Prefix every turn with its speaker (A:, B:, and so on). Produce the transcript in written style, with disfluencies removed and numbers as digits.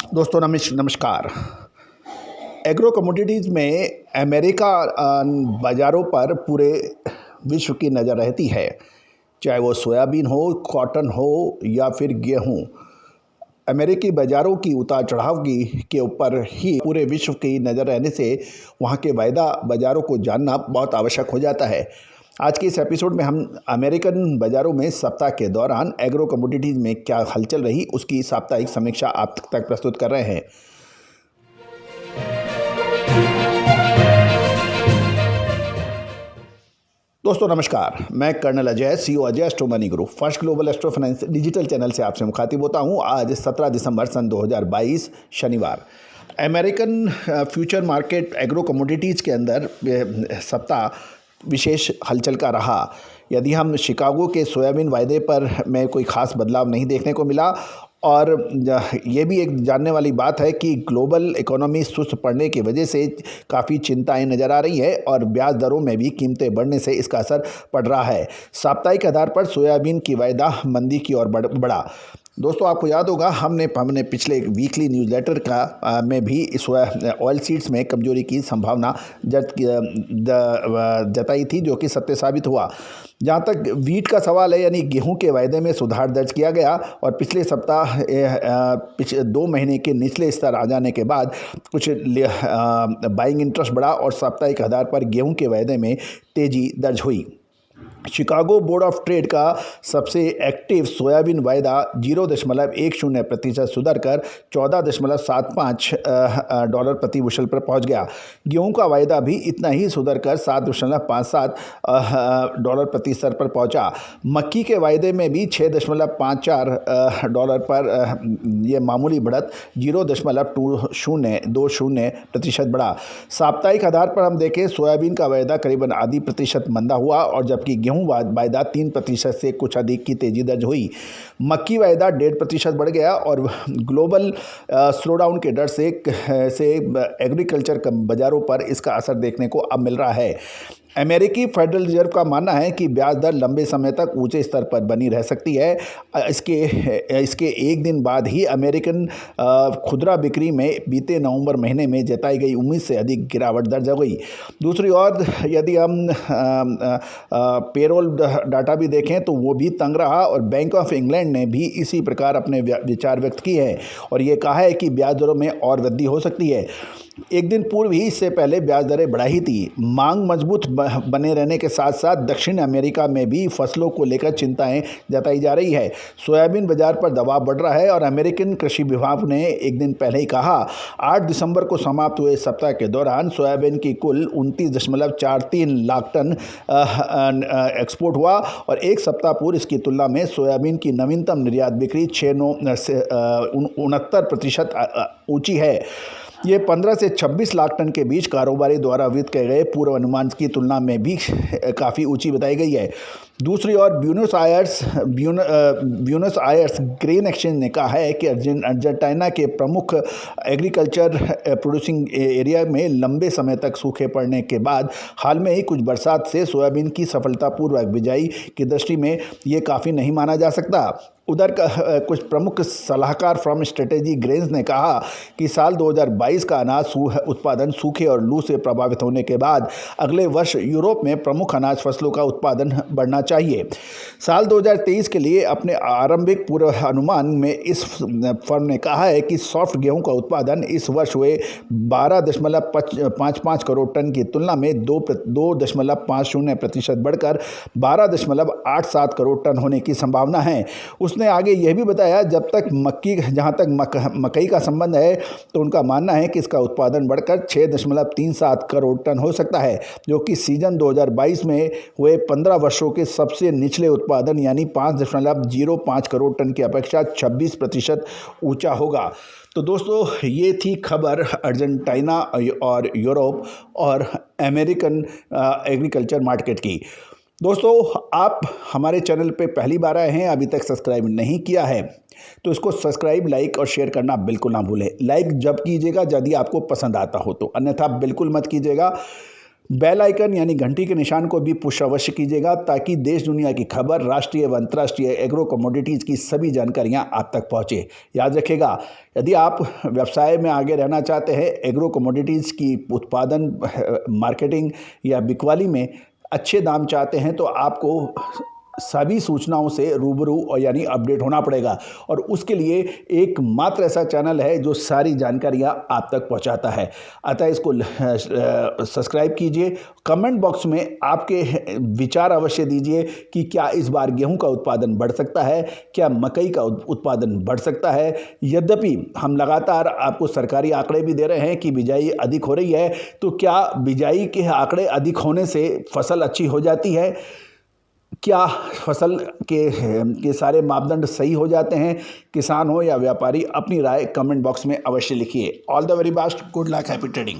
A: दोस्तों नमस्कार। Agro commodities में अमेरिका बाज़ारों पर पूरे विश्व की नज़र रहती है, चाहे वो सोयाबीन हो, कॉटन हो या फिर गेहूं। अमेरिकी बाज़ारों की उतार चढ़ाव के ऊपर ही पूरे विश्व की नज़र रहने से वहाँ के वायदा बाज़ारों को जानना बहुत आवश्यक हो जाता है। आज के इस एपिसोड में हम अमेरिकन बाज़ारों में सप्ताह के दौरान एग्रो कमोडिटीज़ में क्या हलचल रही उसकी साप्ताहिक समीक्षा आप तक प्रस्तुत कर रहे हैं। दोस्तों नमस्कार, मैं colonel Ajay, CEO Ajay astro money group first global astro finance digital channel से आपसे मुखातिब होता हूं। आज 17 दिसंबर सन 2022 शनिवार। American future market agro commodities के अंदर सप्ताह विशेष हलचल का रहा। यदि हम शिकागो के सोयाबीन वायदे पर में कोई ख़ास बदलाव नहीं देखने को मिला और ये भी एक जानने वाली बात है कि ग्लोबल इकोनॉमी सुस्त पड़ने की वजह से काफ़ी चिंताएं नज़र आ रही है और ब्याज दरों में भी कीमतें बढ़ने से इसका असर पड़ रहा है। साप्ताहिक आधार पर सोयाबीन की वायदा मंदी की ओर बढ़ा। दोस्तों आपको याद होगा हमने पिछले वीकली न्यूज़लेटर का में भी इस ऑयल सीड्स में कमजोरी की संभावना जताई थी, जो कि सत्य साबित हुआ। जहाँ तक वीट का सवाल है, यानी गेहूं के वायदे में सुधार दर्ज किया गया और पिछले सप्ताह 2 महीने के निचले स्तर आ जाने के बाद कुछ बाइंग इंटरेस्ट बढ़ा और साप्ताहिक आधार पर गेहूं के वायदे में तेज़ी दर्ज हुई। शिकागो बोर्ड ऑफ ट्रेड का सबसे एक्टिव सोयाबीन वायदा 0.10% सुधरकर $14.75 प्रति बुशल पर पहुंच गया। गेहूं का वायदा भी इतना ही सुधरकर $7.57 प्रति स्तर पर पहुंचा। मक्की के वायदे में भी $6.54 पर यह मामूली बढ़त 0.20% बढ़ा। साप्ताहिक आधार पर हम देखें, सोयाबीन का वायदा करीबन आधी प्रतिशत मंदा हुआ और जबकि गेहूं वायदा 3% से कुछ अधिक की तेजी दर्ज हुई। मक्की वायदा 1.5% बढ़ गया और ग्लोबल स्लोडाउन के डर से एग्रीकल्चर बाजारों पर इसका असर देखने को अब मिल रहा है। अमेरिकी फेडरल रिजर्व का मानना है कि ब्याज दर लंबे समय तक ऊंचे स्तर पर बनी रह सकती है। इसके एक दिन बाद ही अमेरिकन खुदरा बिक्री में बीते नवंबर महीने में जताई गई उम्मीद से अधिक गिरावट दर्ज हो गई। दूसरी ओर यदि हम पेरोल डाटा भी देखें तो वो भी तंग रहा और बैंक ऑफ इंग्लैंड ने भी इसी प्रकार अपने विचार व्यक्त किए हैं और ये कहा है कि ब्याज दरों में और वृद्धि हो सकती है। एक दिन पूर्व ही इससे पहले ब्याज दरें बढ़ाई थी। मांग मजबूत बने रहने के साथ साथ दक्षिण अमेरिका में भी फसलों को लेकर चिंताएं जताई जा रही है। सोयाबीन बाजार पर दबाव बढ़ रहा है और अमेरिकन कृषि विभाग ने एक दिन पहले ही कहा 8 दिसंबर को समाप्त हुए सप्ताह के दौरान सोयाबीन की कुल 29.43 लाख टन एक्सपोर्ट हुआ और एक सप्ताह पूर्व इसकी तुलना में सोयाबीन की नवीनतम निर्यात बिक्री 69% ऊंची है। ये 15 से 26 लाख टन के बीच कारोबारी द्वारा व्यक्त किए गए पूर्व अनुमान की तुलना में भी काफ़ी ऊंची बताई गई है। दूसरी ओर ब्यूनस आयर्स ग्रेन एक्सचेंज ने कहा है कि अर्जेंटीना के प्रमुख एग्रीकल्चर प्रोड्यूसिंग एरिया में लंबे समय तक सूखे पड़ने के बाद हाल में ही कुछ बरसात से सोयाबीन की सफलतापूर्वक बिजाई की दृष्टि में ये काफ़ी नहीं माना जा सकता। उधर कुछ प्रमुख सलाहकार फ्रॉम स्ट्रेटेजी ग्रेन्स ने कहा कि साल 2022 का अनाज उत्पादन सूखे और लू से प्रभावित होने के बाद अगले वर्ष यूरोप में प्रमुख अनाज फसलों का उत्पादन बढ़ना चाहिए। साल 2023 के लिए अपने आरंभिक पूर्वानुमान में इस फर्म ने कहा है कि सॉफ्ट गेहूं का उत्पादन इस वर्ष हुए 12.55 करोड़ टन की तुलना में 2.50% बढ़कर 12.87 करोड़ टन होने की संभावना है। उसने आगे यह भी बताया जहाँ तक मकई का संबंध है तो उनका मानना है कि इसका उत्पादन बढ़कर 6.37 करोड़ टन हो सकता है, जो कि सीजन 2022 में हुए 15 वर्षों के सबसे निचले उत्पादन यानी 5.05 करोड़ टन की अपेक्षा 26% ऊंचा होगा। तो दोस्तों ये थी खबर अर्जेंटीना और यूरोप और अमेरिकन एग्रीकल्चर मार्केट की। दोस्तों आप हमारे चैनल पे पहली बार आए हैं, अभी तक सब्सक्राइब नहीं किया है तो इसको सब्सक्राइब, लाइक और शेयर करना बिल्कुल ना भूलें। लाइक जब कीजिएगा यदि आपको पसंद आता हो तो, अन्यथा बिल्कुल मत कीजिएगा। बेल आइकन यानी घंटी के निशान को भी पुश अवश्य कीजिएगा ताकि देश दुनिया की खबर, राष्ट्रीय व अंतर्राष्ट्रीय एग्रो कमोडिटीज़ की सभी जानकारियां आप तक पहुंचे। याद रखिएगा, यदि आप व्यवसाय में आगे रहना चाहते हैं, एग्रो कमोडिटीज़ की उत्पादन, मार्केटिंग या बिकवाली में अच्छे दाम चाहते हैं, तो आपको सभी सूचनाओं से रूबरू और यानी अपडेट होना पड़ेगा। और उसके लिए एकमात्र ऐसा चैनल है जो सारी जानकारियां आप तक पहुंचाता है। अतः इसको सब्सक्राइब कीजिए। कमेंट बॉक्स में आपके विचार अवश्य दीजिए कि क्या इस बार गेहूं का उत्पादन बढ़ सकता है, क्या मकई का उत्पादन बढ़ सकता है। यद्यपि हम लगातार आपको सरकारी आंकड़े भी दे रहे हैं कि बिजाई अधिक हो रही है, तो क्या बिजाई के आंकड़े अधिक होने से फसल अच्छी हो जाती है? क्या फसल के सारे मापदंड सही हो जाते हैं? किसान हो या व्यापारी, अपनी राय कमेंट बॉक्स में अवश्य लिखिए। All the very best, good luck, happy trading.